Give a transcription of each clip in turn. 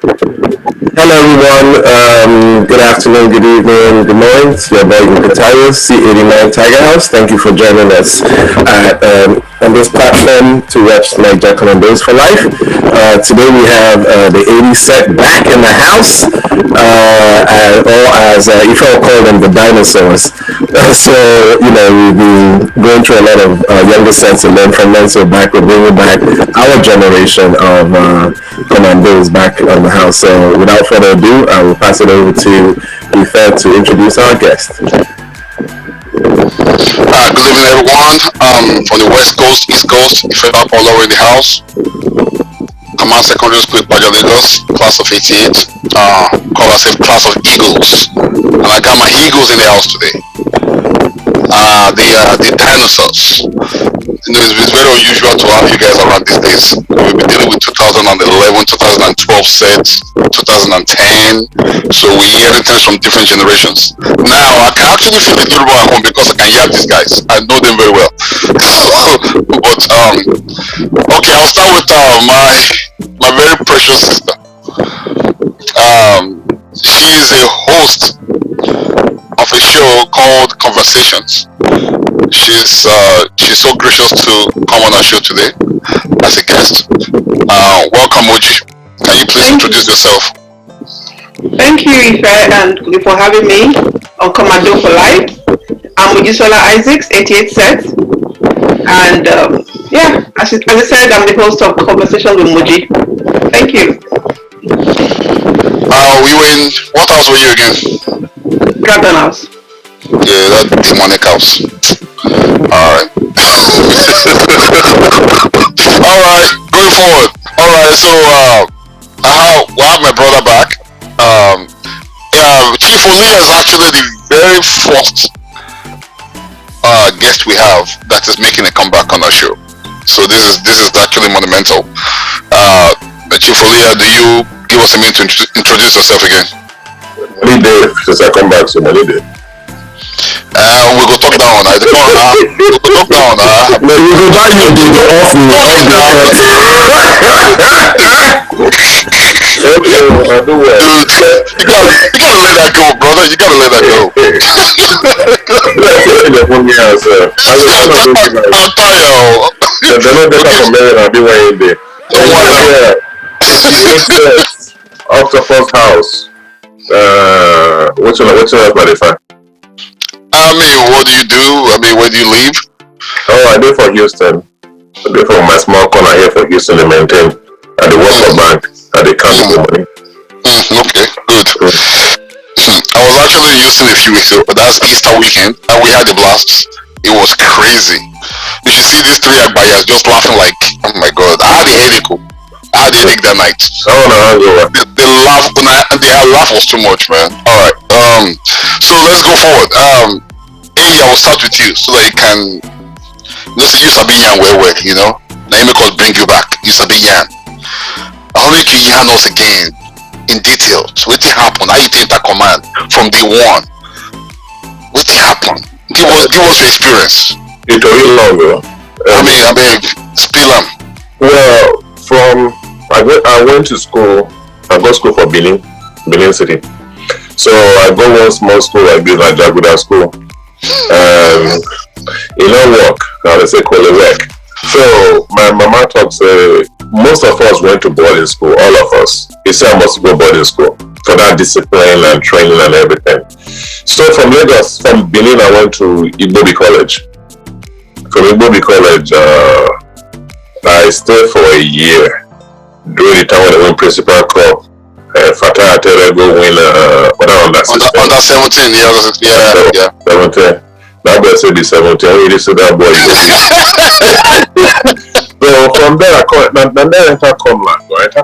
Hello, everyone. Good afternoon, good evening, good morning. It's your boy Nkatayo, C89 Tiger House. Thank you for joining us on this platform to watch Naija Commandos for life. Today we have the 80s set back in the house, or as if I call them, the dinosaurs. So, we've been going through a lot of younger sets and learn from them. So back, we're bringing back our generation of commandos back on the house. So without further ado, I will pass it over to Ife to introduce our guest. Good evening, everyone. From the West Coast, East Coast, if you're all over in the house. Command Secondary School, Baja Lagos, class of 88. Call ourselves class of Eagles. And I got my Eagles in the house today. The dinosaurs. It's very unusual to have you guys around these days. We've been dealing with 2011, 2012 sets, 2010. So we hear things from different generations. Now, I can actually feel the Yoruba at home because I can hear these guys. I know them very well. But, okay, I'll start with my very precious sister. She is a host of a show called Conversations. She's so gracious to come on our show today as a guest. Welcome, Moji. Can you please introduce yourself? Thank you, Ife, and for having me on Commando for Life. I'm Mojisola Isaacs, 88 set. And as I said, I'm the host of Conversations with Moji. Thank you. What house were you again? Dragon House. Yeah, that demonic house. Alright. Alright, going forward. Alright, so we have my brother back. Chief Olia is actually the very first guest we have that is making a comeback on our show. So this is actually monumental. Chief Olia, do you give us a minute to introduce yourself again? Money day, since I come back, so money day. We go talk down. We go talk down. No, you go buy your day off me. Okay, I do well. Dude, you gotta let that go, brother. You gotta let that go. I'm tired. They're not better from there. I'll be wearing there. Octopus House. What's your qualifier? I mean, what do you do? I mean, where do you live? Oh, I do for Houston. I do for my small corner here for Houston to maintain. At the World Bank. At the country money. Okay, good. I was actually in Houston a few weeks ago, but that's Easter weekend, and we had a blast. It was crazy. You should see these three Agbayas just laughing like, oh my god, I had a headache. I had a headache that night. Oh no, they laugh, and their laugh was too much, man. Alright, so let's go forward. I will start with you so that you can, say you sabi yan well, Now you make us bring you back. You sabi yan. I'll make you yarn us again in details. What happened? How you enter command from day one? What happened? Give us your experience. It's really long, bro. I mean, spill them. Well, I went to school. I got school for Benin City. So I go one small school like this, like Jaguda school. It don't work. Now they say work. So my mama talks. Most of us went to boarding school. All of us. He said I must go boarding school for that discipline and training and everything. So from Lagos, from Benin, I went to Igbobi College. From Igbobi College, I stayed for a year. During the time when I won Principal Cup, Fatah Atere go win under 17. Yeah. 17. That boy said the 17. I really said that boy. So from there, I enter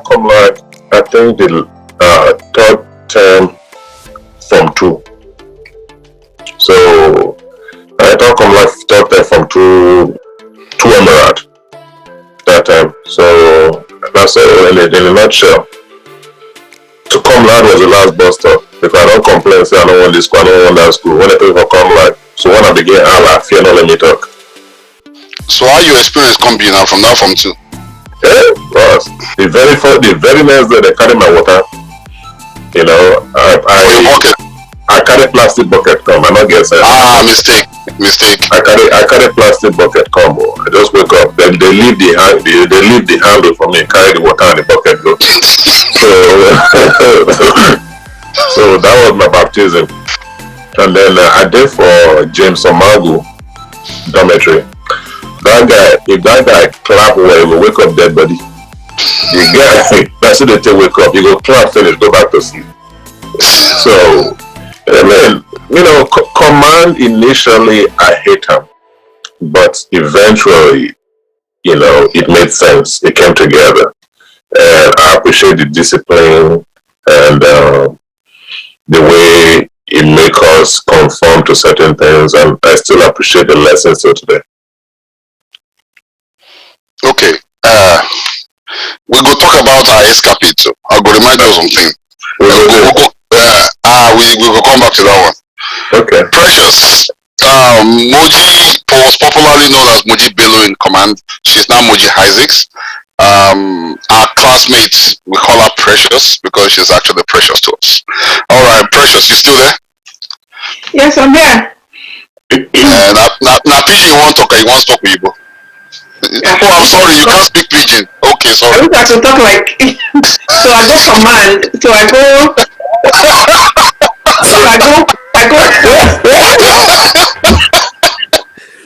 Comlag. I think the third term from 2. So I enter Comlag third term from 2 Emerald that time. So that's it in a nutshell. To Comlag was the last bus stop because I don't complain, say I don't want this school, I don't want that school. When I pay for Comlag, so when I begin, I fear not let me talk. So how your experience come be now from 2? Yeah, But the very next day they carry my water. You know, For your bucket. I carry plastic bucket come. I not get sense. Mistake. I carry plastic bucket come. I just wake up. Then they leave the handle for me. Carry the water and the bucket go. So that was my baptism. And then I did for James Omagu dormitory. If that guy clap well, he will wake up dead body. The guy, that's what they tell wake up. You go clap, finish, go back to sleep. So, I mean, you know, command initially I hate him, but eventually, you know, it made sense. It came together, and I appreciate the discipline and the way it make us conform to certain things, and I still appreciate the lessons till today. Okay. We go talk about our escapade. So I go remind you of something. We will come back to that one. Okay. Precious. Moji was popularly known as Moji Bello in command. She's now Moji Isaacs. Our classmates, we call her Precious because she's actually precious to us. All right, Precious, you still there? Yes, I'm here. Now, Pidgin, you want to talk with you? Oh, I'm sorry, you can't speak Pidgin. Okay, sorry. I wish I could talk like. So I go command. So I go.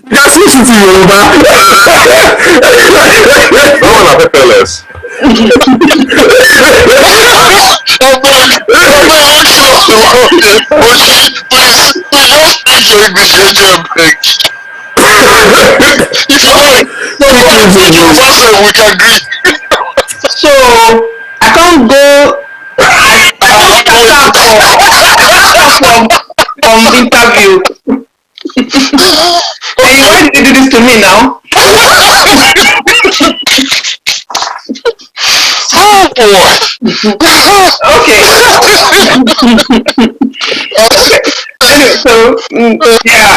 That's what you Yoruba. No one have to tell us. Please just speak your English, beg. If you want to Yoruba, we can agree. So I can't go. I can't from interview. Hey, why did you do this to me now? Oh boy. Okay. Anyway, so yeah, I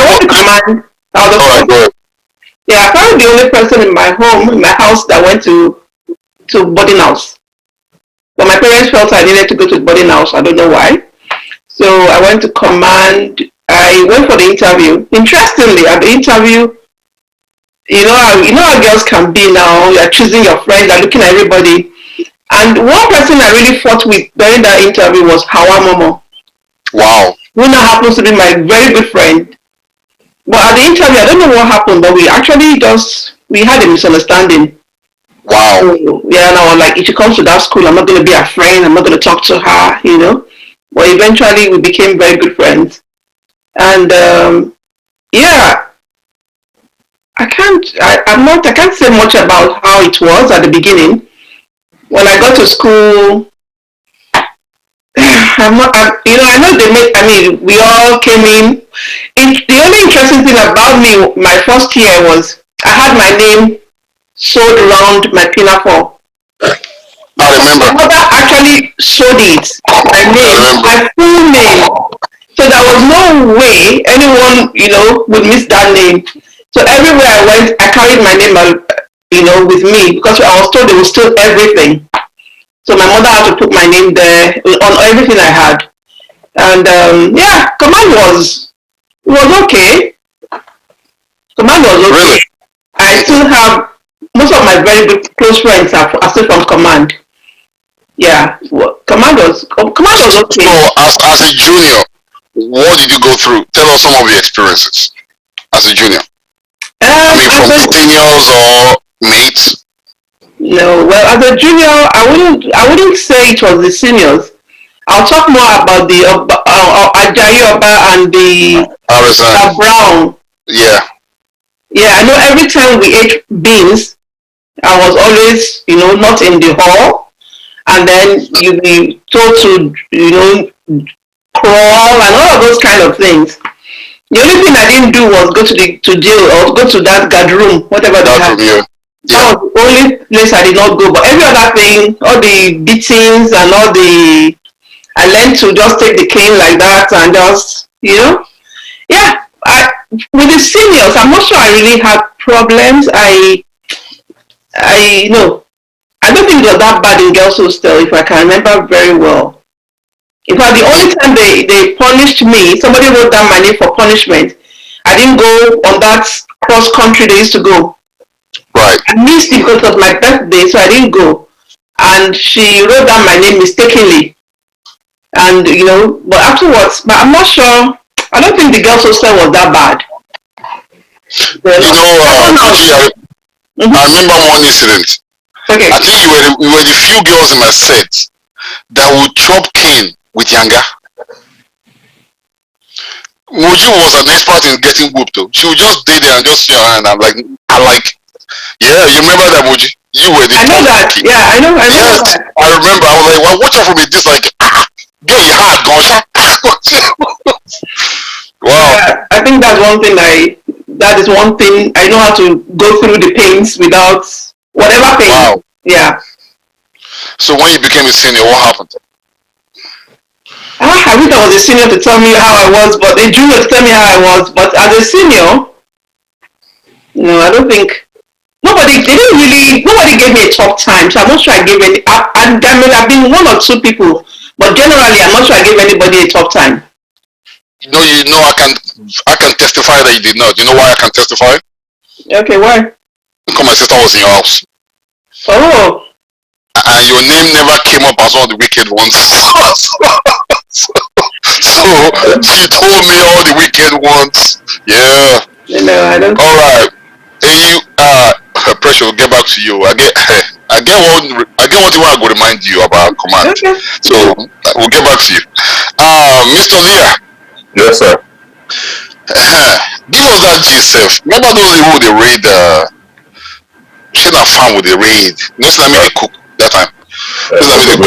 want to command. Yeah, I'm probably the only person in my house that went to boarding house. But my parents felt I needed to go to boarding house. I don't know why. So I went to command. I went for the interview. Interestingly, at the interview, you know how girls can be now. You're choosing your friends, you're looking at everybody. And one person I really fought with during that interview was Hawa Momo. Wow. Who now happens to be my very good friend. But at the interview, I don't know what happened, but we actually we had a misunderstanding. Wow. So, yeah, and I was like, if she comes to that school, I'm not going to be her friend. I'm not going to talk to her, you know. But eventually, we became very good friends. And yeah, I can't say much about how it was at the beginning. When I got to school, I know we all came in. The only interesting thing about me, my first year was I had my name sewed around my pinafore. I remember. My mother actually sewed it. My full name. So there was no way anyone, would miss that name. So everywhere I went, I carried my name, with me because I was told they would steal everything. So my mother had to put my name there on everything I had. And command was okay. Command was okay. Really? I still have most of my very good close friends are still from command. Yeah, command was okay. So as a junior, what did you go through? Tell us some of your experiences as a junior. From seniors or mates? No, well, as a junior, I wouldn't say it was the seniors. I'll talk more about the Ajayi Oba and the Brown. Yeah. Yeah, I know every time we ate beans, I was always, not in the hall. And then you'd be told to, crawl and all of those kind of things. The only thing I didn't do was go to jail or go to that guard room, whatever they had. Yeah. That was the only place I did not go. But every other thing, all the beatings and I learned to just take the cane like that and just, yeah. With the seniors, I'm not sure I really had problems. No, I don't think it was that bad in girls' hostel, if I can remember very well. In fact, the only time they punished me, somebody wrote down my name for punishment. I didn't go on that cross country they used to go. Right. I missed it because it was my birthday, so I didn't go. And she wrote down my name mistakenly. And, but afterwards, but I'm not sure. I don't think the girls' hostel was that bad. I remember one incident. Okay. I think you were the few girls in my set that would chop cane with Yanga. Moji was an expert in getting whooped though. She would just stay there and just see her hand. Yeah, you remember that, Moji? You were the I know that. kid. Yeah, I know that. I remember. I was like, well, watch out for me. This get your heart gone. Wow. Yeah, I think that's one thing that is one thing I know how to go through the pains without whatever pain. Wow. Yeah. So when you became a senior, what happened? I wish I was a senior to tell me how I was, but a junior to tell me how I was. But as a senior, I don't think nobody gave me a tough time. So I'm not sure I gave any. I've been one or two people, but generally I'm not sure I gave anybody a tough time. No, I can testify that you did not. You know why I can testify? Okay, why? Because my sister was in your house. Oh. And your name never came up as one of the wicked ones. So she told me all the wicked ones. Yeah. No, I don't. All right. Hey, Pressure. We'll get back to you. I get what you want to remind you about command. Okay. So we'll get back to you. Mr. Leah. Yes, sir. Give us that G-Self. Remember those people they raid she's not fun with the raid. You know, I cook that time. I remember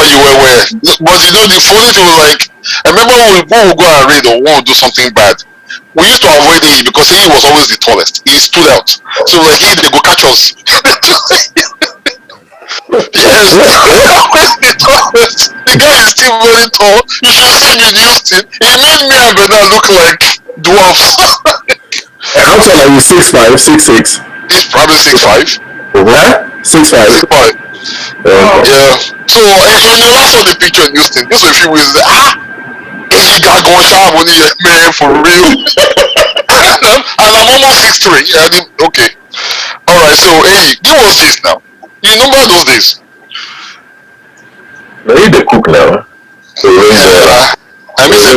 you were where. But the funny thing was I remember when we go and raid or want to do something bad, we used to avoid E because he was always the tallest. He stood out. So they go catch us. Yes, always the tallest. The guy is still very tall. You should see him in Houston. He made me and Bernard look like dwarfs. How tall are you? 6'5", 6'6"? He's probably 6'5". What? 6'5". 6'5". Yeah. So I saw the picture in Houston. Just a few weeks there. Hey, you got going sharp on you, man, for real. And I'm almost 6'3". Okay. All right. So hey, give us this now. You remember those days? No, you the cook now. So I miss it.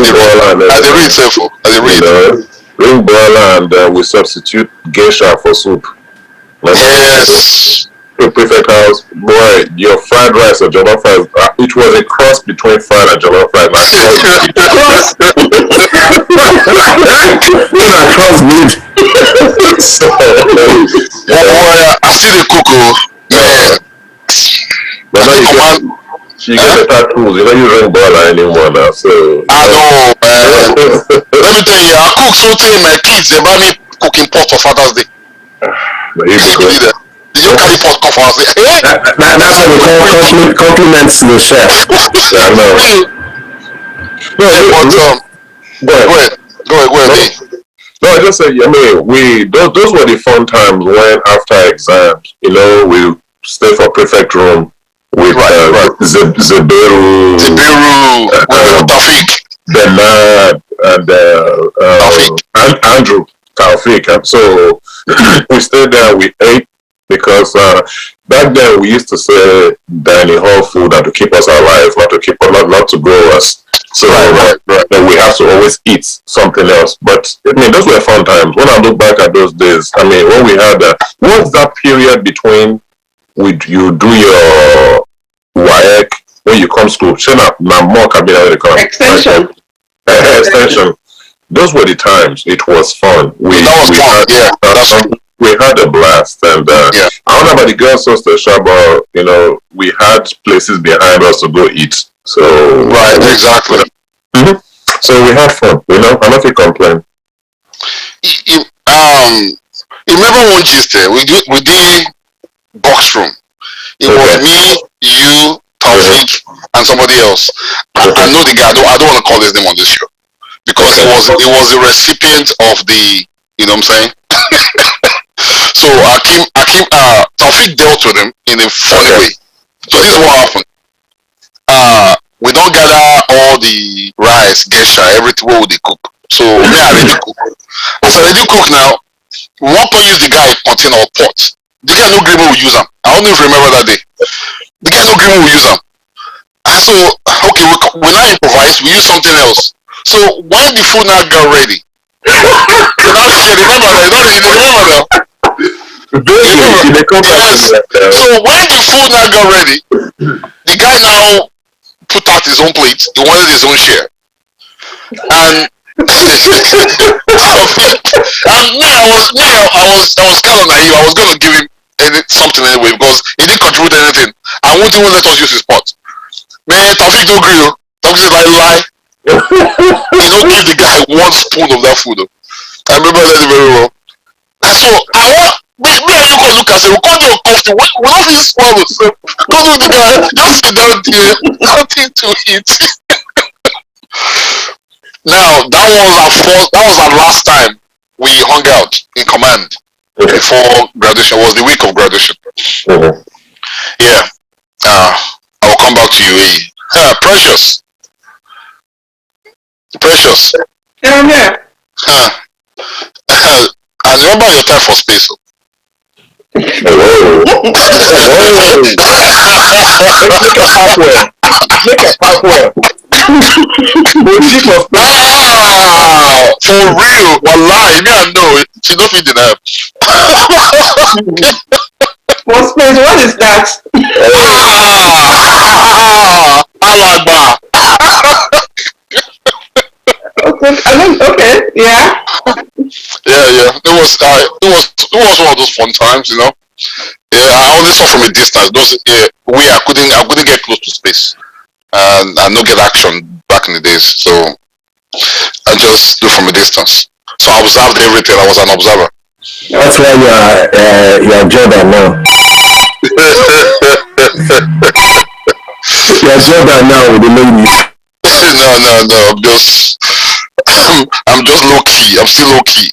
At the read, sir. At the read. Ring boiler and we substitute geisha for soup. Yes. The prefect house, boy, your fried rice or jollof rice, it was a cross between fried and jollof rice. Cross meat. Boy, I see the cuckoo. Man. But now you get better tools. You don't use ring boiler anymore now, so. I know, man. Let me tell you, I cook something my kids, they buy me cooking pot for Father's Day. You carry pot for Father's Day. That's how we compliments the chef. Go ahead. No, I just said, those were the fun times when after exams, we stay for prefect room with Zeberu, Taufik, Bernard, and Andrew Taufik. And so we stayed there, we ate, because back then we used to say dining hall food and to keep us alive, not to grow us. So we have to always eat something else. But those were fun times. When I look back at those days, when we had what's that period between you do your WAEC when you come to school? Extension. Extension. Those were the times. It was fun. We had a blast, and I don't know about the girls' hostel, but we had places behind us to go eat. So exactly. Mm-hmm. So we had fun. I'm not going to complain. You remember one gist there? We did box room. It was me, you, Taufik, and somebody else. I know the guy. I don't want to call his name on this show because he was the recipient of the You know what I'm saying? So Taufik dealt with him in a funny way. So this is what happened. We don't gather all the rice, gesha, everything what they cook. So me I already cook. As I already cook now, we want to use the guy container or pot. The guy no green will use them. I don't know if you remember that day. The guy no green will use them. So okay, we now improvise. We use something else. So when the food now got ready, you remember that? You remember that? Yes. So when the food now got ready, the guy now put out his own plate. He wanted his own share, and I was kind of naive. I was going to give him something anyway because he didn't contribute anything. I won't even let us use his pot. Man, Taufik don't agree. Taufik is like lie. He don't give the guy one spoon of that food. I remember that very well. So I want me and you can look and say, we can't do a coffee. We don't feel spoiled with them. Go to the guy, just sit down there, nothing to eat. Now that was our last time we hung out in command before graduation. Was the week of graduation. Yeah. I will come back to you. Precious. Yeah, I'm here. And remember your time for space. Make a password. For real, wallahi, me I know it. She don't fit deny. What space? What is that? Alagba. Okay, yeah. Yeah. It was one of those fun times, you know. Yeah, I only saw from a distance. I couldn't get close to space, and I no get action back in the days. So I just do from a distance. So I observed everything. I was an observer. That's why you're Jordan now. You're Jordan now with the ladies. No. I'm just low key. I'm still low key.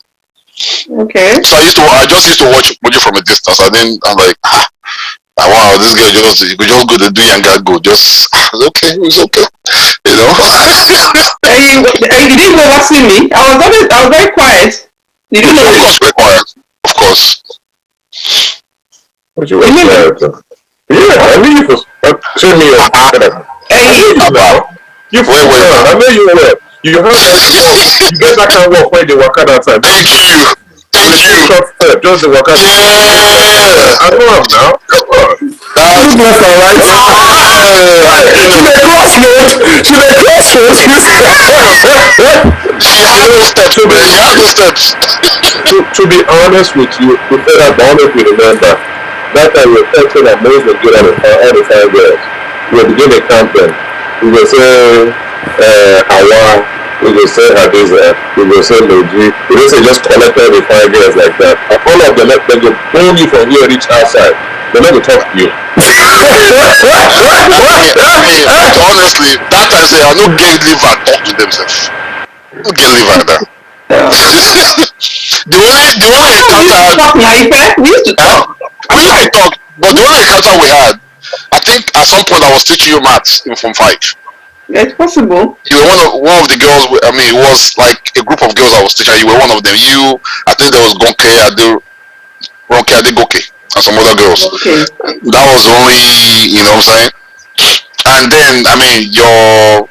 Okay. So I just used to watch Mojo from a distance, and then I'm like, wow, this guy you could just go to do and go. Just it's okay, you know. You didn't go over see me. I was very quiet. Did you know? Of course, very quiet. Of course. What you quiet? Yeah, I mean you could show me your partner. You wait. I know you were. You heard that. You guys that can walk when they walk out outside. Thank you. Just the walk out. Yeah. I know him now. Come on. That's left and right. She may crossroad. She had those steps, man. She had those steps. To be honest with you, I'm honest with you, remember, that time we were testing that most were good at all the 5 years. We were beginning camping. We were saying, Awa, we will say Hadiza, we will say Loji, we will say just collect all the 5 years like that. And all of them, they will pull you from here reach outside. They're not going to talk to you. Honestly, that time say I don't get liver talk to themselves. I don't get liver there. the only encounter We used to talk. But the only encounter we had, I think at some point I was teaching you maths in Form 5. It's possible. You were one of the girls. I mean, it was like a group of girls I was teaching. You were one of them. I think there was Ronke Adegoke, and some other girls. Okay. That was only, you know what I'm saying. And then, I mean, your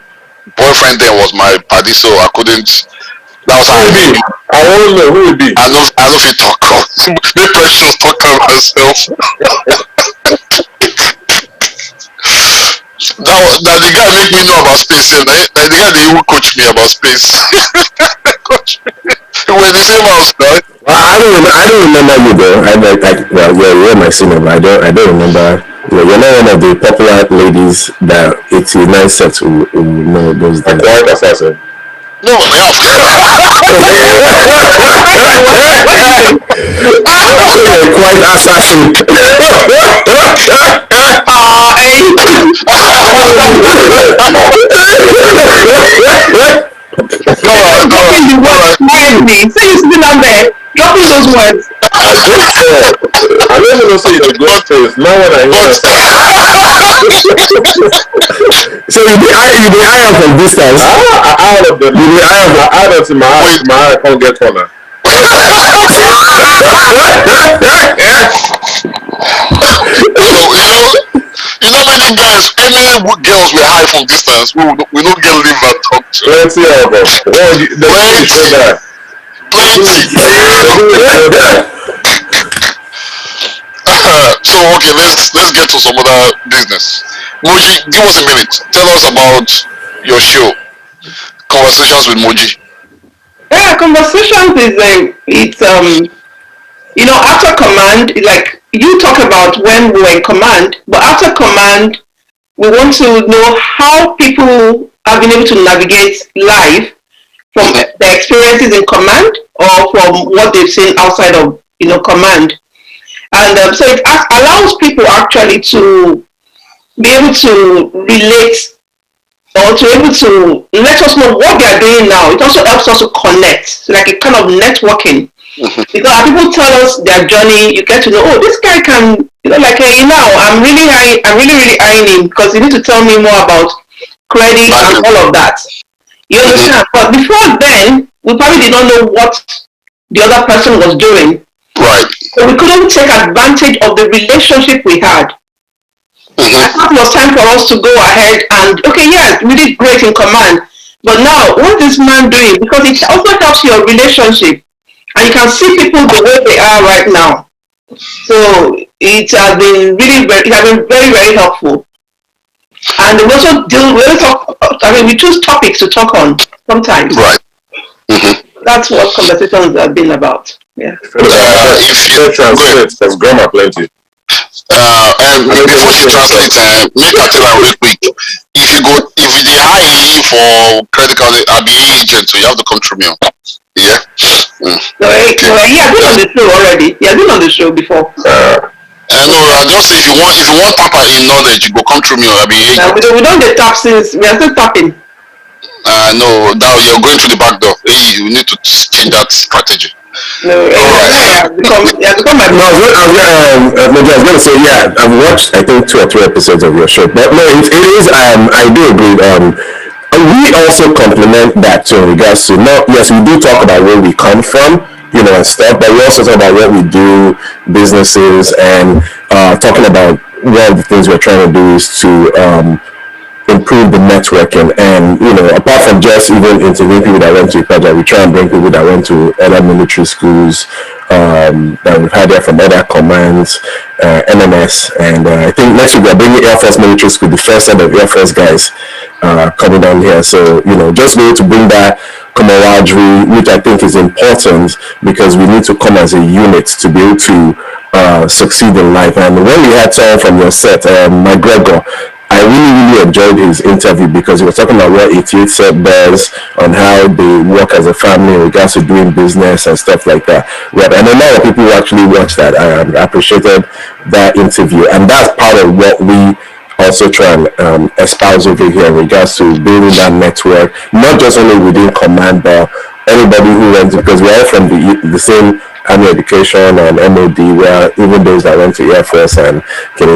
boyfriend then was my buddy, so I couldn't. That was how I knew. I don't know who it be. I know if you talk. Make Precious talk about herself. Now the guy make me know about space. And the guy they even coach me about space. We're in the same house, right? I don't remember you though. You're my senior, but I don't remember. You're not one of the popular ladies that 89 sets who know those days. Quiet assassin. No, Quiet assassin. Say you still not there. dropping those words. I don't even know say it's a good space. Now when I hear so you be eye from distance. Out of them. You be eye of to my eye can't get corner. Many guys, any girls we hide from distance, we don't get live and talk to. Plenty of them. So okay, let's get to some other business. Moji, give us a minute. Tell us about your show, Conversations with Moji. Yeah, conversations is after command, like you talk about when we were in command, but after command, we want to know how people have been able to navigate life from their experiences in command or from what they've seen outside of command. And so it allows people actually to be able to relate or to be able to let us know what they are doing now. It also helps us to connect, like a kind of networking. Because people tell us their journey, you get to know, this guy can, hey, now I'm really eyeing him because you need to tell me more about credit and all of that. You understand? But before then, we probably did not know what the other person was doing. Right. So we couldn't take advantage of the relationship we had. I thought it was time for us to go ahead and, we did great in command. But now, what is this man doing? Because it also helps your relationship. And you can see people the way they are right now. So it has been very, very helpful. And we also we choose topics to talk on sometimes. Right. That's what conversations have been about. Yeah. If you translate, there's grammar plenty. And before she translates, make a tell her real quick. If you hire for credit card, I'll be agent, so you have to come through me. Yeah. So he has been on the show already. He has been on the show before. No, just say if you want tap in knowledge, you go come through me. I'll be agent. We don't get tap since we are still tapping. No, now you're going through the back door. You need to change that strategy. No, I was going to say, I've watched, I think, 2 or 3 episodes of your show. But no, it is, I do agree. We also complement that too in regards to, yes, we do talk about where we come from, and stuff, but we also talk about what we do, businesses, and talking about one of the things we're trying to do is to improve the networking. And apart from just even interviewing people that went to Ipaja, we try and bring people that went to other military schools that we've had there from other commands, NMS, and I think next week we're bringing Air Force Military School, the first set of Air Force guys coming down here. So just be able to bring that camaraderie, which I think is important because we need to come as a unit to be able to succeed in life. And when we had someone from your set, McGregor, I really enjoyed his interview because he was talking about what 88 set does on how they work as a family in regards to doing business and stuff like that. And a lot of people who actually watched that. I appreciated that interview, and that's part of what we also try and espouse over here in regards to building that network, not just only within command, but anybody who went, because we're all from the same Army Education and MOD, where even those that went to Air Force and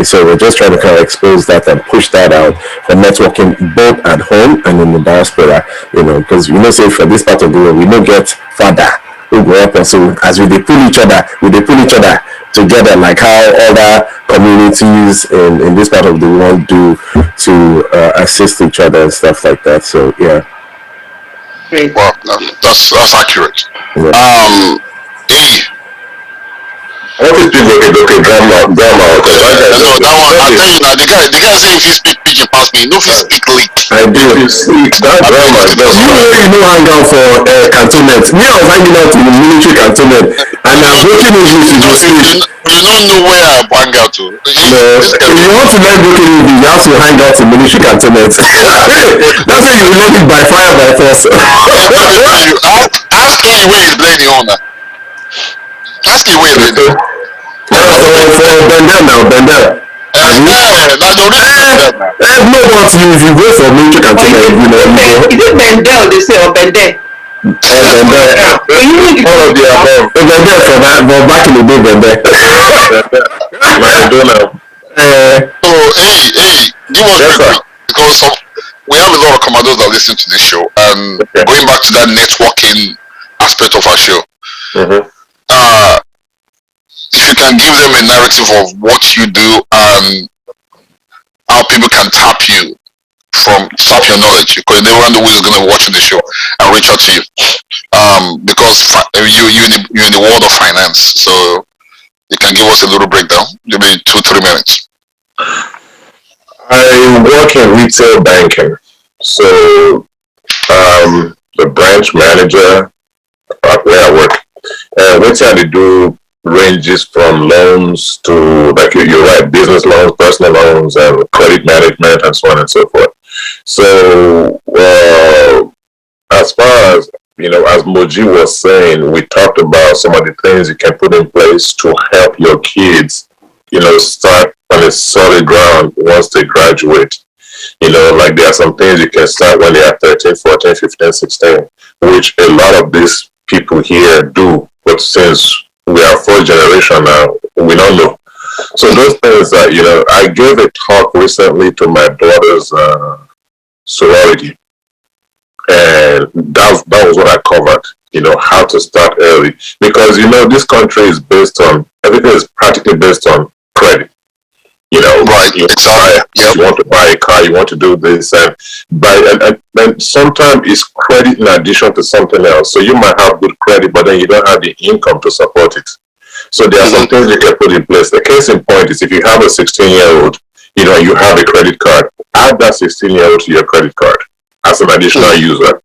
so we're just trying to kind of expose that and push that out for networking both at home and in the diaspora, because say for this part of the world we don't get father who grow up, and so as we pull each other together, like how other communities in this part of the world do to assist each other and stuff like that. So yeah. Great. Well, that's accurate. Yeah. What is okay, drama, because no, that one, I tell you now, the guy say if he speak pidgin past me, no, if he speak late. I do. That drama, hang out for cantonment. Me, I was hanging out in the military cantonment, and I'm breaking English to speak. You don't know where I hang out to. No, if you want to learn broken English, you have to hang out in military cantonment. That's how you learn it by fire, by force. Ask him where he's playing the owner. Ask him where he's playing. Bendel now, Bendel. That's the reason. No, but if you go for military cantonment, Is it Bendel they say or Bendel? All of the above. If they're there for that, but back in the day, they're there. So, hey, give us feedback because we have a lot of commandos that listen to this show, and going back to that networking aspect of our show, if you can give them a narrative of what you do and how people can tap your knowledge, because they don't know who is going to be watching the show and reach out to you, because you're in the world of finance, so you can give us a little breakdown, maybe 2-3 minutes. I work in retail banking, so the branch manager where I work, what I do ranges from loans to, like you're right, business loans, personal loans, and credit management, and so on and so forth. So as far as, as Moji was saying, we talked about some of the things you can put in place to help your kids, start on a solid ground once they graduate. Like there are some things you can start when they are 13, 14, 15, 16, which a lot of these people here do, but since we are fourth generation now, we don't know. So those things that, I gave a talk recently to my daughter's sorority, and that was what I covered, how to start early, because this country is everything is practically based on credit. Right, exactly. You want to buy a car, you want to do this, and sometimes it's credit in addition to something else. So you might have good credit, but then you don't have the income to support it. So there are some things you can put in place. The case in point is if you have a 16-year-old, you have a credit card, add that 16-year-old to your credit card as an additional user.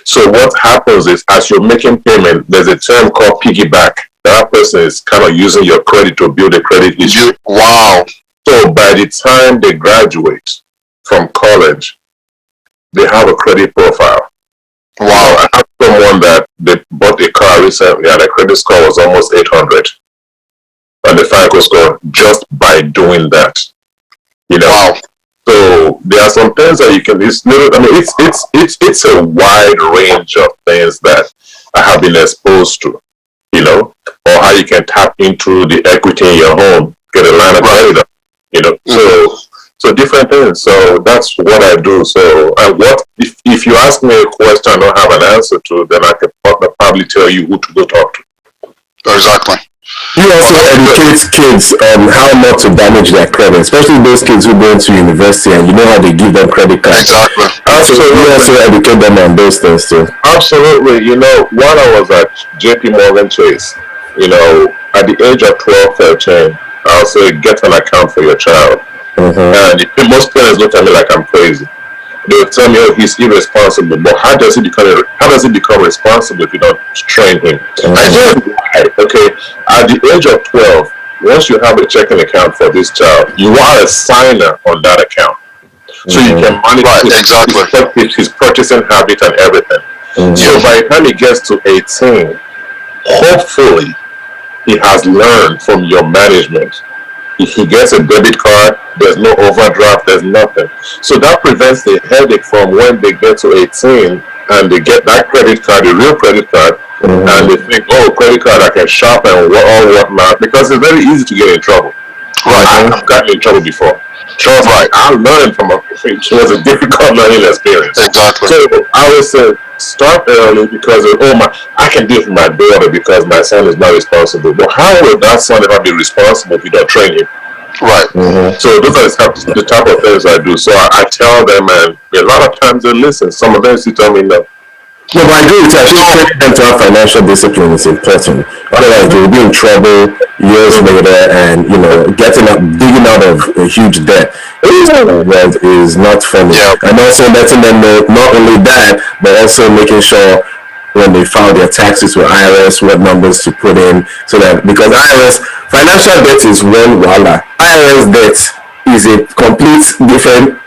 So what happens is, as you're making payment, there's a term called piggyback. That person is kind of using your credit to build a credit history. Wow. So by the time they graduate from college, they have a credit profile. Wow. I have someone that they bought a car recently and the credit score was almost 800. And the FICO score just by doing that. Wow. So there are some things that you can, it's a wide range of things that I have been exposed to, or how you can tap into the equity in your home, get a line of credit. So different things. So that's what I do. So if you ask me a question I don't have an answer to, then I can probably tell you who to go talk to. Exactly. You also educate kids on how not to damage their credit, especially those kids who go into university and you know how they give them credit cards. Exactly. Absolutely. You also educate them on those things too. Absolutely. When I was at JP Morgan Chase, at the age of 12, 13, I'll say, get an account for your child. And most parents look at me like I'm crazy. They'll tell me, he's irresponsible. But how does he become responsible if you don't train him? I said, why? Okay, at the age of 12, once you have a checking account for this child, you are a signer on that account. So you can manage his purchasing habit and everything. So by the time he gets to 18, hopefully, he has learned from your management. If he gets a debit card, there's no overdraft, there's nothing. So that prevents the headache from when they get to 18 and they get that credit card, the real credit card, and they think, credit card, I can shop and whatnot, because it's very easy to get in trouble. Right. I've gotten in trouble before. Trust me, I learned from it was a difficult learning experience. Exactly. So I always say, start early because I can do it for my daughter because my son is not responsible. But how will that son ever be responsible if you don't train him? Right. So those are the type of things I do. So I tell them, and a lot of times they listen. Some of them still tell me no. No, but I agree with you. I think training them to have financial discipline is important. Otherwise, they will be in trouble years later, and digging out of a huge debt is not funny. Yeah. And also letting them know not only that, but also making sure when they file their taxes with IRS, what numbers to put in, so that because financial debt is one wala. IRS debt is a complete different.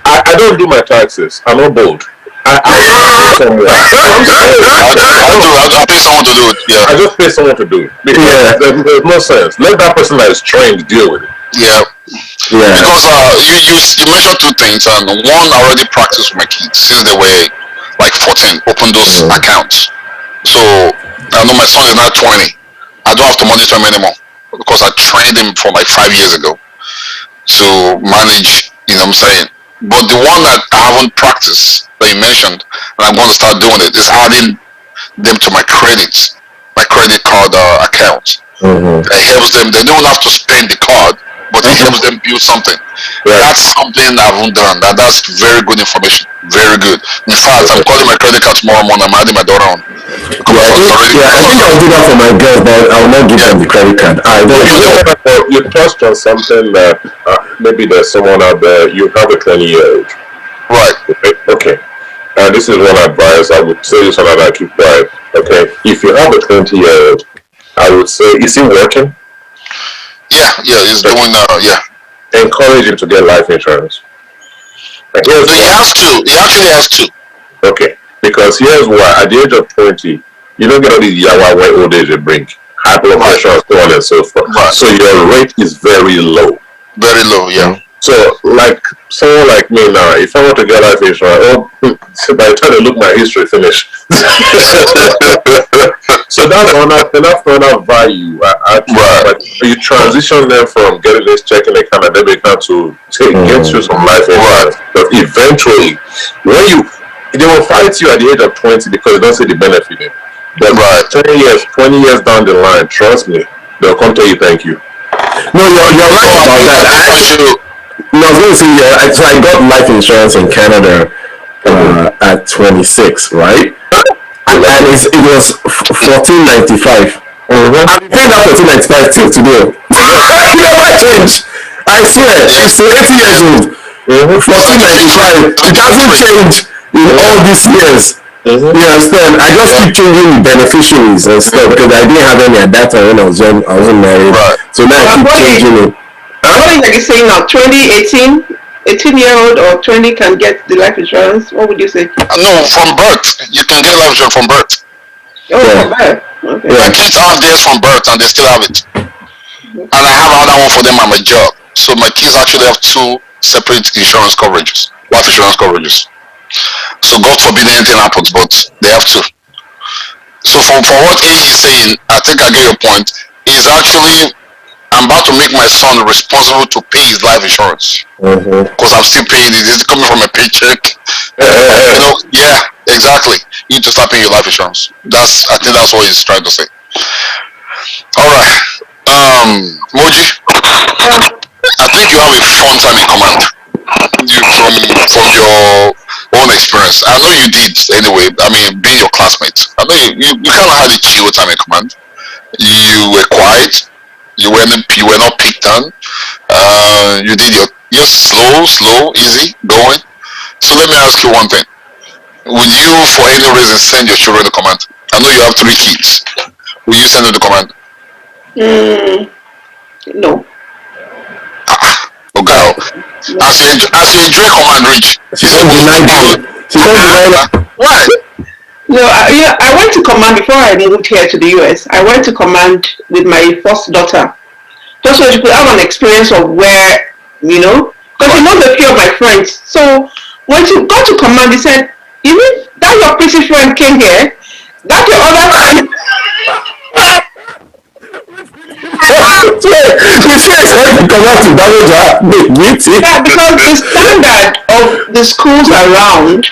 I don't do my taxes. I'm not bold. I pay someone to do it. Yeah. I just pay someone to do it. Because there's no sense. Let that person that is trained deal with it. Yeah. Because you mentioned two things, and one I already practiced with my kids since they were like 14, open those accounts. So I know my son is now 20. I don't have to monitor him anymore because I trained him from like 5 years ago to manage, you know what I'm saying? But the one that I haven't practiced that you mentioned, and I'm going to start doing it, is adding them to my credit card account. It helps them. They don't have to spend the card, but it helps them build something. That's something I haven't done. That's very good information. Very good. In fact, I'm calling my credit card tomorrow morning. I'm adding my daughter on. I think I'll do that for my girls, but I will not give them the credit card. You touched on something that maybe there's someone out there. You have a 20-year-old, right? Okay. This is one advice. I would say this one that I keep quiet. Okay. If you have a 20-year-old, I would say, is he working? Yeah, he's doing. Encourage him to get life insurance. He has to. He actually has to. Okay. Because here's why, at the age of 20, you don't get all these yawa where old age will bring. High blood pressure, so on and so forth. Right. So your rate is very low. Very low, yeah. So, like someone like me now, if I want to get life insurance, by the time I look my history finish. So that's enough value. But you transition them from getting this checking account and debit account to get you some life insurance. But eventually, they will fight you at the age of 20 because they don't see the benefit in it. But 10 years, 20 years down the line, trust me, they'll come tell you thank you. No, you're right about that. I was going to say, so I got life insurance in Canada at 26, right? And it was $14.95. I've been paying that $14.95 till today. It never changed. I swear, she's 80 years old. $14.95. It hasn't changed in all these years. You understand? I just keep changing the beneficiaries and stuff because I didn't have any at that time when I wasn't married. Right. So now I keep changing it. What are you saying now? 18-year-old or 20 can get the life insurance? What would you say? No, from birth. You can get life insurance from birth. Oh, from birth. Okay. My kids have theirs from birth and they still have it. And I have another one for them at my job. So my kids actually have 2 separate insurance coverages, life insurance coverages. So God forbid anything happens, but they have 2. So for what A is saying, I think I get your point. Is actually, I'm about to make my son responsible to pay his life insurance because I'm still paying it. It's coming from a paycheck. Yeah, exactly. You need to start paying your life insurance. I think that's what he's trying to say. All right, Moji, I think you have a fun time in command. From your own experience, I know you did anyway. I mean, being your classmates, I know you kind of had a chill time in command. You were quiet. You were not picked on. You did you're slow, easy going. So let me ask you one thing: would you, for any reason, send your children to command? I know you have 3 kids. Will you send them to command? No. Okay. As you enjoy command, Rich. She said Why? No, I went to command before I moved here to the US. I went to command with my first daughter, just so she could have an experience of where, because she knows a few of my friends. So when she got to command, he said, "You mean that your pretty friend came here? That your other friend?" Yeah, because the standard of the schools around,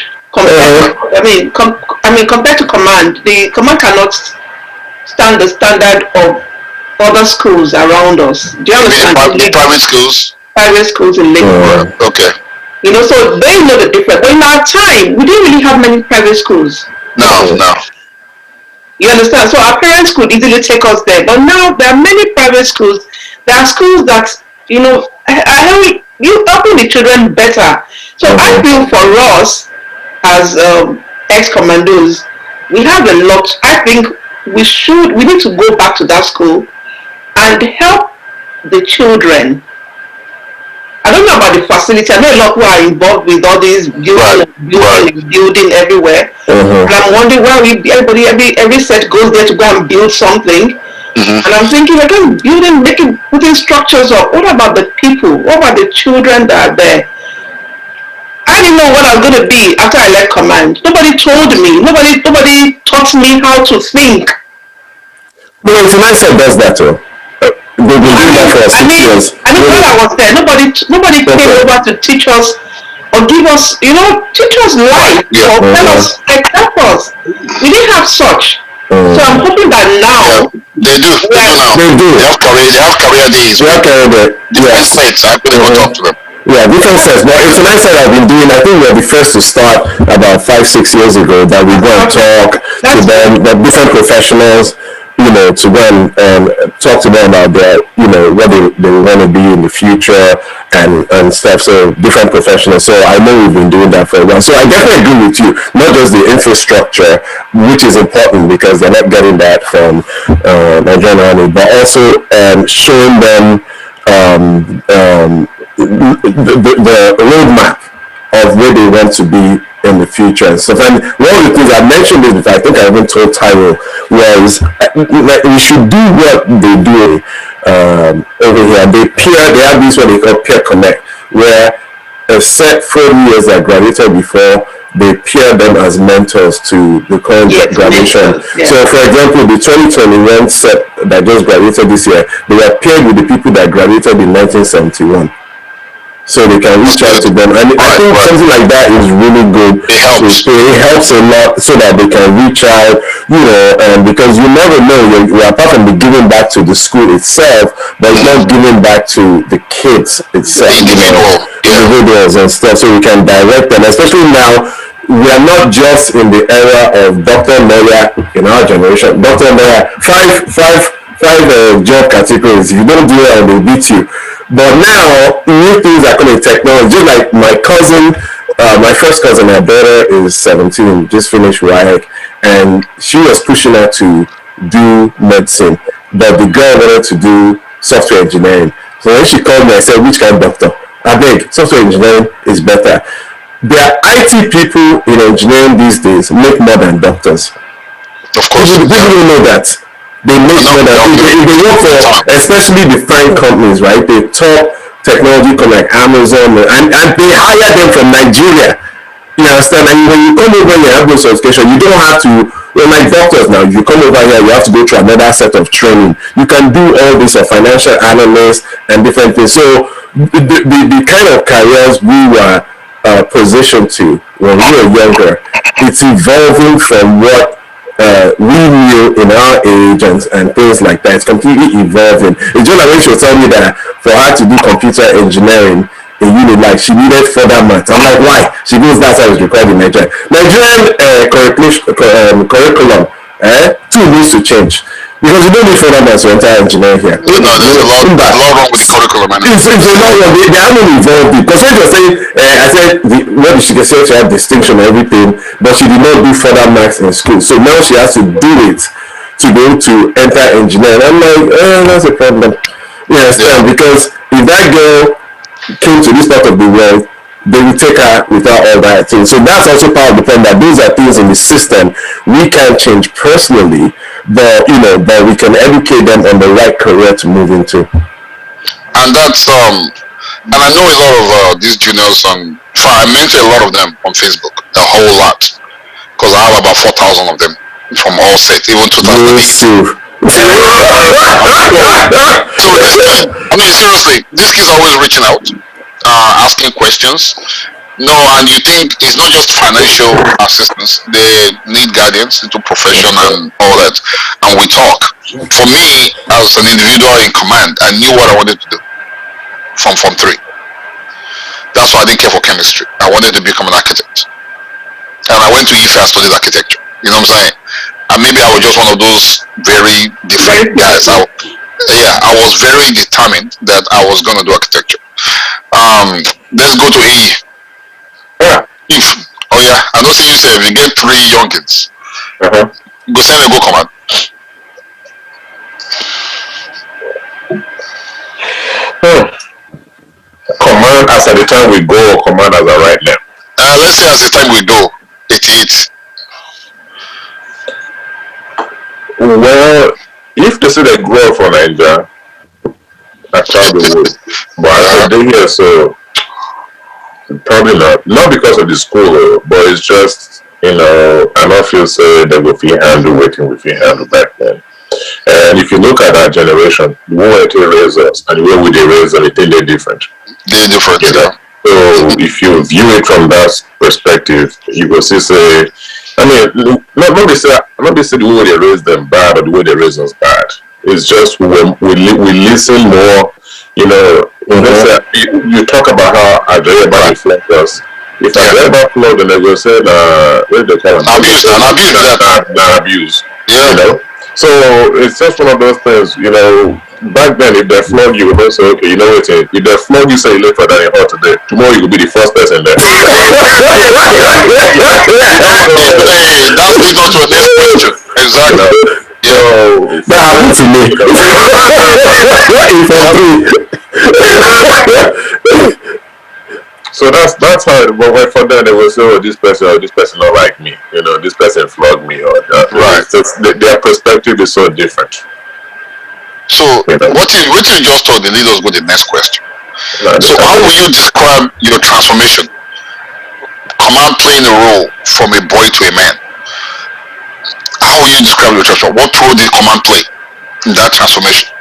compared to command, the command cannot stand the standard of other schools around us. Do you understand? Private schools? Private schools in Lakewood. Okay. So they know the difference. But in our time, we didn't really have many private schools. No. You understand? So our parents could easily take us there. But now there are many private schools. There are schools that, you helping the children better. So I feel for us as ex-commandos, we have a lot. I think we need to go back to that school and help the children. I don't know about the facility. I know a lot of people are involved with all these building everywhere. But I'm wondering why every set goes there to go and build something. And I'm thinking, we're just putting structures up. What about the people? What about the children that are there? I didn't know what I was going to be after I left command. Nobody told me. Nobody taught me how to think. But it's a mindset does that too. They've been doing that for 6 years. I mean, when I was there, nobody came over to teach us or give us, teach us life or tell us, help us. We didn't have such. So I'm hoping that now they do. They have career days. We have career day. Different sets. I could go talk to them. Yeah, different sets. But it's a mindset I've been doing. I think we're the first to start about 5-6 years ago that we go and talk to them, the different professionals, to go and talk to them about their, what they want to be in the future and stuff. So different professionals. So I know we've been doing that for a while. So I definitely agree with you. Not just the infrastructure, which is important because they're not getting that from Nigerian Army, but also showing them the roadmap of where they want to be in the future and stuff. And one of the things I mentioned this, I think I even told Tyro, was we should do what they do over here. They have this what they call peer connect, where a set 40 years that graduated before, they peer them as mentors to the current graduation. So for example, the 2021 set that just graduated this year, they were paired with the people that graduated in 1971. So they can reach out to them, and I think something like that is really good. It helps a lot, so that they can reach out, and because you never know, you're apart from giving back to the school itself, but it's not giving back to the kids itself, individuals and stuff, so we can direct them, especially now. We are not just in the era of Dr. Moya in our generation. Dr. Moya, five job categories. If you don't do it, they beat you. But now, new things are coming in technology. Just like my cousin, my first cousin, her daughter is 17, just finished WIAC, and she was pushing her to do medicine, but the girl wanted to do software engineering. So when she called me, I said, which kind of doctor? I beg, software engineering is better. There are IT people in engineering these days make more than doctors. Of course. People don't know that. They make more than they work for, especially the fine companies, right? They top technology companies like Amazon, and they hire them from Nigeria. You understand? And when you come over here, you have no certification. You don't have to. Well, like doctors now, you come over here, you have to go through another set of training. You can do all this, a financial analyst and different things. So the kind of careers we were positioned to when we were younger, it's evolving from what we knew in our age and things like that. It's completely evolving. It's just like when she was telling me that for her to do computer engineering in uni, like she needed further maths. I'm like, why? She goes, that's how it's required in Nigeria. Nigerian curriculum too needs to change. Because you don't need further maths to enter engineering here. No, there's a lot wrong with the curriculum. It's a lot wrong. They haven't evolved it. Because when you're saying, I said, what she can say, she had distinction and everything, but she did not do further maths in school. So now she has to do it to be able to enter engineering. I'm like, that's a problem. Because if that girl came to this part of the world, they will take her without all that thing. So that's also part of the problem, that those are things in the system we can't change personally, but but we can educate them on the right career to move into. And that's and I know a lot of these juniors I mentor a lot of them on Facebook, a whole lot, because I have about 4,000 of them from all sets, even 2008. I mean, seriously, these kids are always reaching out, asking questions. No, and you think it's not just financial assistance, they need guidance into profession and all that, and we talk. For me, as an individual in command, I knew what I wanted to do from Form 3. That's why I didn't care for chemistry. I wanted to become an architect, and I went to IFE and studied architecture. You know what I'm saying? And maybe I was just one of those very different guys. I was very determined that I was going to do architecture. Let's go to AE. I don't see you say if you get 3 young kids, go send a go command. Command as at the time we go, or command as of right now? Let's say as the time we go, 88. Well, if they say they grow from Nigeria, I probably would. But I said they here, so Probably not. Not because of the school, but it's just, I don't feel say they will feel handle waiting with your handle back then. And if you look at our generation, the way they raise us and the way we raise them, I think they're different. They're different, yeah. So if you view it from that perspective, you will see say, I mean, not be say the way they raise them bad or the way they raise us bad. It's just when we listen more, you talk about how Adreba reflects us. If Adreba flow, then they will say, what do they call it? Abuse. Yeah. So it's just one of those things, back then, if they flog you, they say, okay, if they flog you, say you late for that hot today, tomorrow you will be the first person there. Hey, that leads on to the next question. Exactly. So that happened to me. So that's how. But for them, they will say, "Oh, this person don't like me. This person flogged me." Or right. Their perspective is so different. So what you just told, the lead us go to the next question. So how will you describe your transformation? Command playing a role from a boy to a man. How will you describe your transformation? What role did command play in that transformation?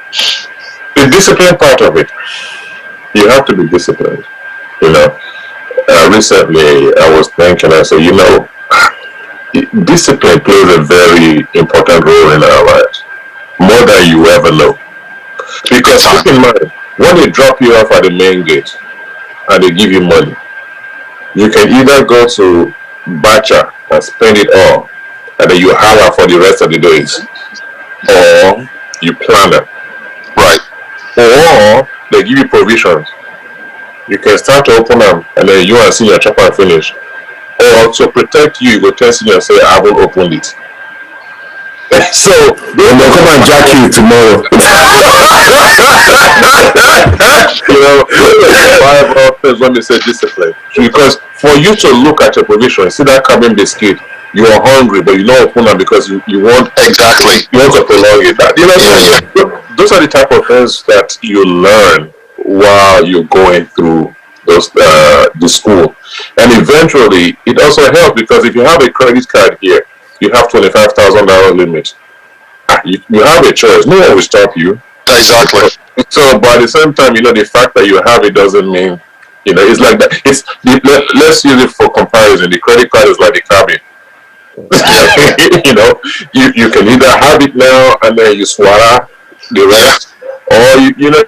The discipline part of it. You have to be disciplined. Recently I was thinking, I said, discipline plays a very important role in our lives, more than you ever know. Because keep in mind, when they drop you off at the main gate and they give you money, you can either go to Bacha and spend it all, and then you holler for the rest of the days, or you plan it. Right. Or they give you provisions. You can start to open them, and then you and senior chop and finish. Or to protect you, you go tell senior and say, I haven't opened it. So they'll come and jack you tomorrow. When they say discipline. Because for you to look at your provision, see that cabin biscuit, you are hungry, but you don't open them because you want exactly. You want to prolong it. Those are the type of things that you learn while you're going through the school. And eventually, it also helps because if you have a credit card here, you have $25,000 limit. You have a choice. No one will stop you. Exactly. So, but at the same time, the fact that you have it doesn't mean, it's like that. Let's use it for comparison. The credit card is like the cabin. You can either have it now and then you swallow the rest, or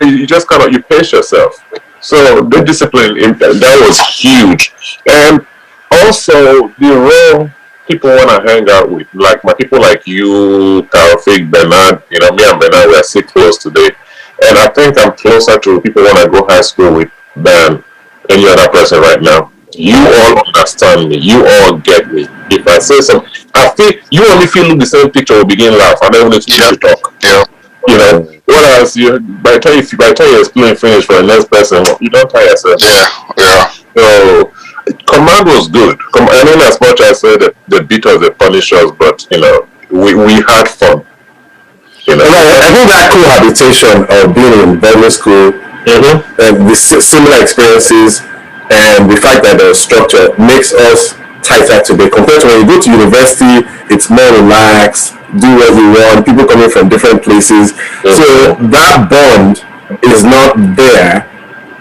you just you pace yourself. So the discipline that was huge, and also the role people want to hang out with, like my people like you, Taufik, Bernard. Me and Bernard we are so close today, and I think I'm closer to people want to go high school with than any other person right now. You all understand me. You all get me. If I say something, I feel you only feel the same picture will begin laugh. I don't need to talk. Yeah. Whereas by the time you explain finish for the next person, you don't tire yourself. Yeah. So command was good. I mean, as much as I said that they beat us, they punish us, but we had fun. I think that cohabitation of being in public school, and the similar experiences, and the fact that the structure makes us tighter today compared to when you go to university. It's more relaxed, do what you want, people coming from different places. So that bond is not there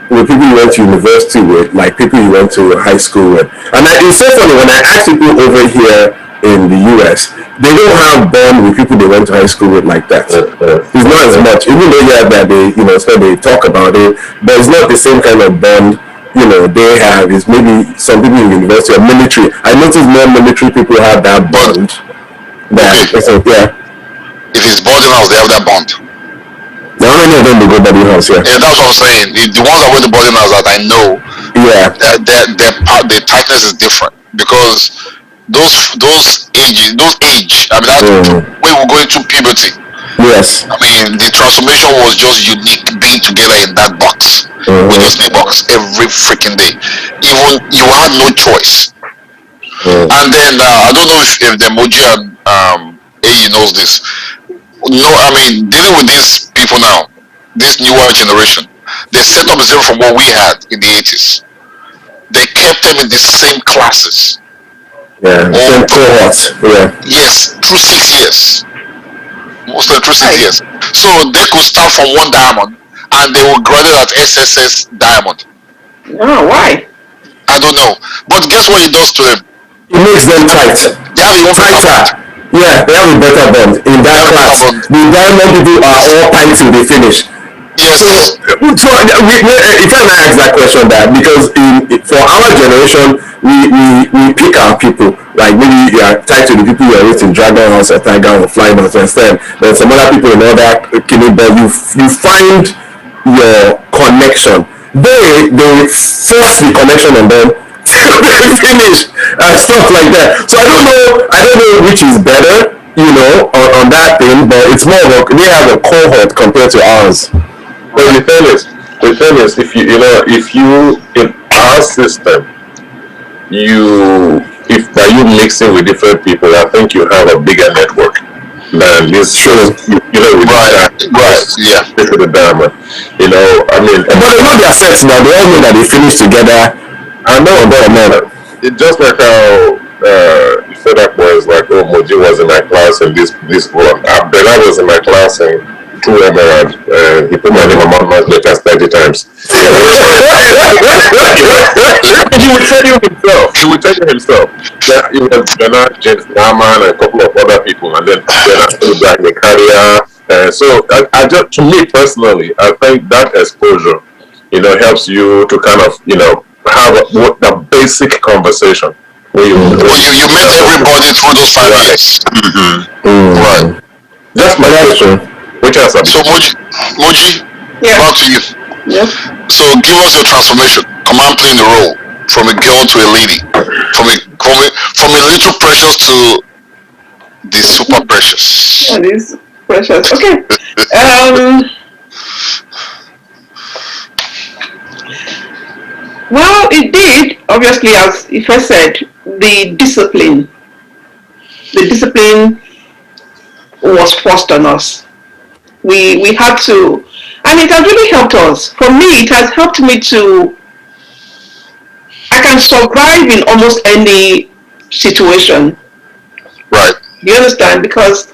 with people you went to university with, like people you went to high school with. And it's so funny when I ask people over here in the US, they don't have bond with people they went to high school with like that. It's not as much, even though they talk about it, but it's not the same kind of bond they have. Is maybe some people in university or military. I notice more military people have that bond. If it's boarding house, they have that bond. How many of them will go boarding house? Yeah, that's what I'm saying. The ones that went to boarding house that I know, their tightness is different because those age. I mean, that's when we're going through puberty. Yes. I mean, the transformation was just unique being together in that box. We just in a box every freaking day. Even you had no choice. And then I don't know if the emoji and AE knows this. No, I mean, dealing with these people now, this newer generation, the setup is different from what we had in the 80s. they kept them in the same classes. Yeah, same cohorts. Yeah. Yes, through 6 years. Mostly through 6 years. So they could start from 1 diamond and they will graduate at SSS diamond. Oh, why? I don't know. But guess what it does to them? It makes them tight. They have even better Tighter. Yeah, they have a better bond in that class. The diamond people are all tight till they finish. Yes. So if I may ask that question, that because for our generation, we pick our people. Like maybe you are tied to the people you are with in Dragon House or Tiger or Flying House, understand? Then some other people in other killing, but you find your connection. They force the connection on them till they finish and stuff like that. So I don't know which is better, on that thing, but it's more of they have a cohort compared to ours. Well, the thing is, if you in our system, if by you mixing with different people, I think you have a bigger network than this. With right, yeah. With the diamond, I mean. But they know their sets now. They all know that they finish together. I know, but it's just like how FedEx was like, Moji was in my class and this one. Bernard was in my class and two Emerald. He put my name among my letters 30 times. He would tell you himself. That it was Bernard, James Naman, and a couple of other people, and then Bernard like the carrier. So I just, to me personally, I think that exposure, helps you to kind of, have the basic conversation. You met everybody through those 5 years. Right. That's my question. Which answer? So Moji, back to you. Yeah. So give us your transformation. Command playing the role from a girl to a lady, from a little precious to the super precious. Yeah, this precious. Okay. Well, it did, obviously, as Ife said, the discipline was forced on us. We had to, and it has really helped us. For me, it has helped me I can survive in almost any situation. Right. You understand? Because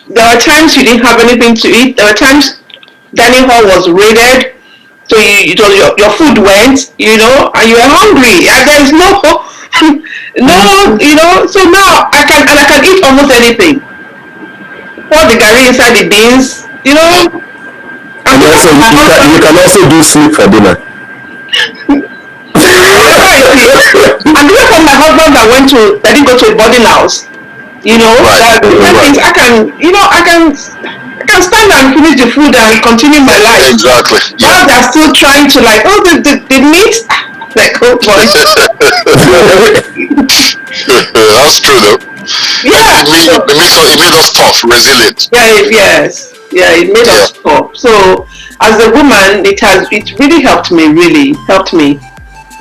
there are times you didn't have anything to eat. There are times dining hall was raided. So your food went, and you were hungry, and there is no, so now I can eat almost anything. Pour the curry inside the beans, And also, you can also do sleep for dinner. And even for my husband that didn't go to a boarding house, things I can stand and finish the food and continue my life. Exactly. While they're still trying to the meat, like, oh boy. That's true though. Yeah. It made us tough, resilient. Yeah, it made us tough. So as a woman, it really helped me.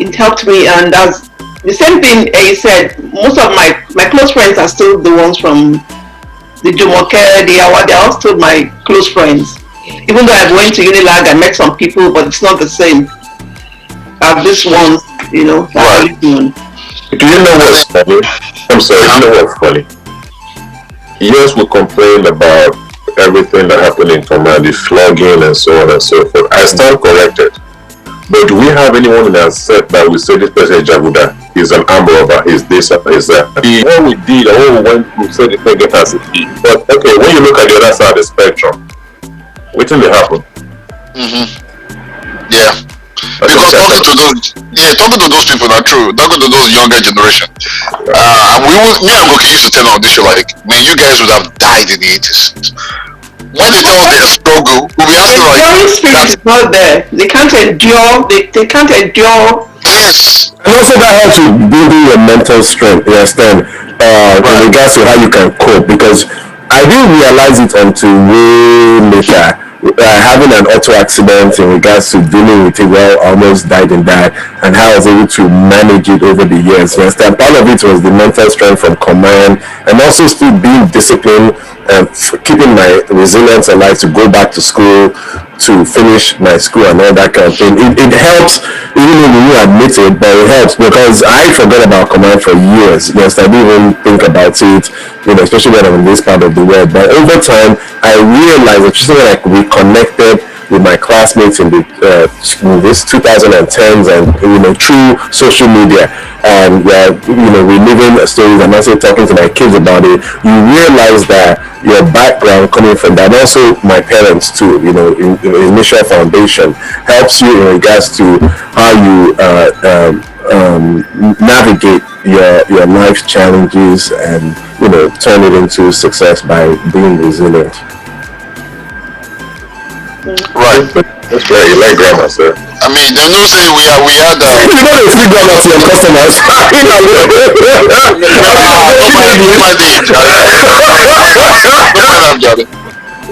It helped me, and as the same thing he said, most of my close friends are still the ones from the Jumoke, they're all still my close friends. Even though I went to Unilag, I met some people, but it's not the same as this ones, Right. Do you know what's funny? I'm sorry, you know what's funny? Yes, we complain about everything that happened in command, the flogging and so on and so forth. I stand corrected. But do we have anyone in our set that will say this person is Jaguda? He's an arm robber, he's this, he's that. What we did, what we went through, so the thing get us a key. But okay, when you look at the other side of the spectrum, what thing happen? Yeah. Because talking to those people are true. Talking to those younger generation. Me and Goki used to tell on this show, like, man, you guys would have died in the 80s. When they tell their struggle, we'll be asking like, the spirit is not there. They can't endure. They can't endure. Yes. And also that helps you building your mental strength, you understand, in regards to how you can cope, because I didn't realize it until way later. Having an auto accident in regards to dealing with it, I almost died in that, and how I was able to manage it over the years. You understand? Part of it was the mental strength from command, and also still being disciplined and keeping my resilience alive to go back to school, to finish my school and all that kind of thing. It helps, even though you admit it, but it helps because I forgot about command for years. Yes, I didn't even think about it, especially when I'm in this part of the world. But over time, I realized, especially when I reconnected with my classmates in this 2010s and through social media, and reliving stories and also talking to my kids about it, you realize that your background coming from that, and also my parents too, initial foundation helps you in regards to how you navigate your life challenges and turn it into success by being resilient. Right. That's right. You like grammar, sir. I mean, they know say we had you know they free grammar to your customers.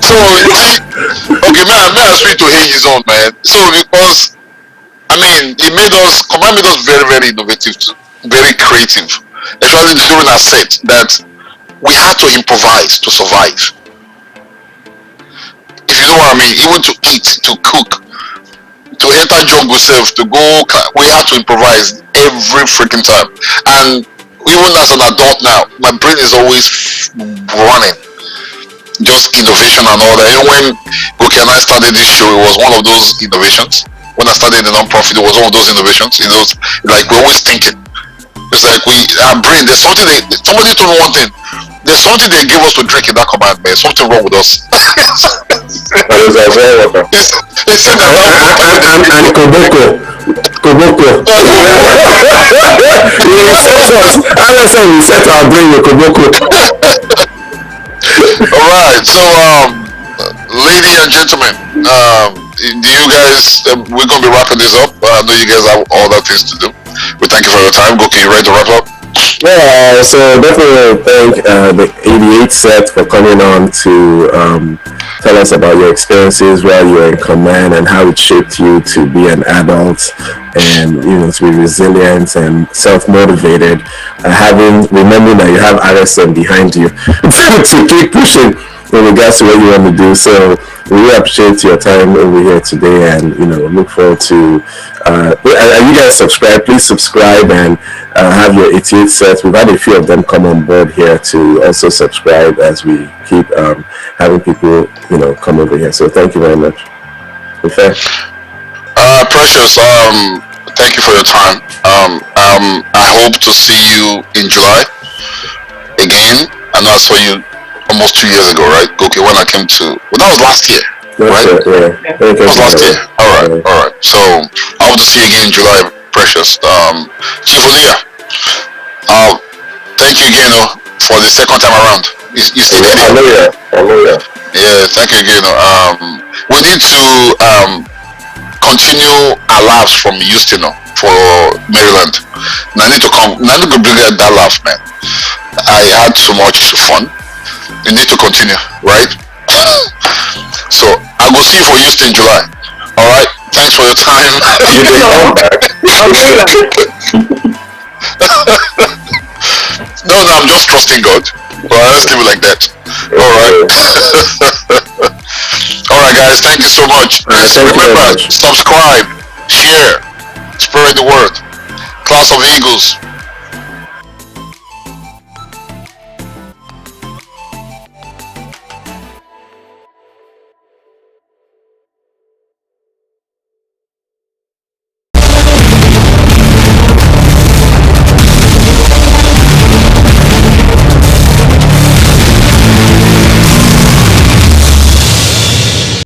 So okay, man, I speak to his own, man. So because Command made us very, very innovative, very creative, especially during our set that we had to improvise to survive. If you know what I mean, even to eat, to cook, to enter jungle self, to go, we had to improvise every freaking time. And even as an adult now, my brain is always running, just innovation and all that. Even when Goki and I started this show, it was one of those innovations. When I started the non-profit, it was one of those innovations. It was like we're always thinking. It's like our brain, there's something somebody told me one thing. There's something they give us to drink in that command, man. Something wrong with us. It's said that and Koboko. RSM we set our brain with Koboko. Alright, so ladies and gentlemen, do you guys we're gonna be wrapping this up. I know you guys have other things to do. We thank you for your time. Goki, you ready to wrap up? Yeah, so definitely thank the 88 set for coming on to tell us about your experiences while you were in command and how it shaped you to be an adult and to be resilient and self-motivated. Remembering that you have RSM behind you to keep pushing in regards to what you want to do. So we really appreciate your time over here today, and look forward to you guys subscribe. Please subscribe and have your 88 sets. We've had a few of them come on board here to also subscribe as we keep having people come over here. So thank you very much. Okay. Precious, thank you for your time. I hope to see you in July again. I know I saw you almost 2 years ago, right? Okay, when I came to, that was last year, right? Yeah. That was last year. All right. So I hope to see you again in July, Precious. Chief Olia, thank you again for the second time around. You still did it. Hallelujah. Yeah, thank you again. We need to continue our laughs from Houston for Maryland. Now I need to bring that laugh, man. I had so much fun. You need to continue, right? So I will see you for Houston in July. All right. Thanks for your time. You did come back. No, I'm just trusting God. Well, let's leave it like that. All right. All right, guys. Thank you so much. Remember, subscribe, share, spread the word. Class of Eagles.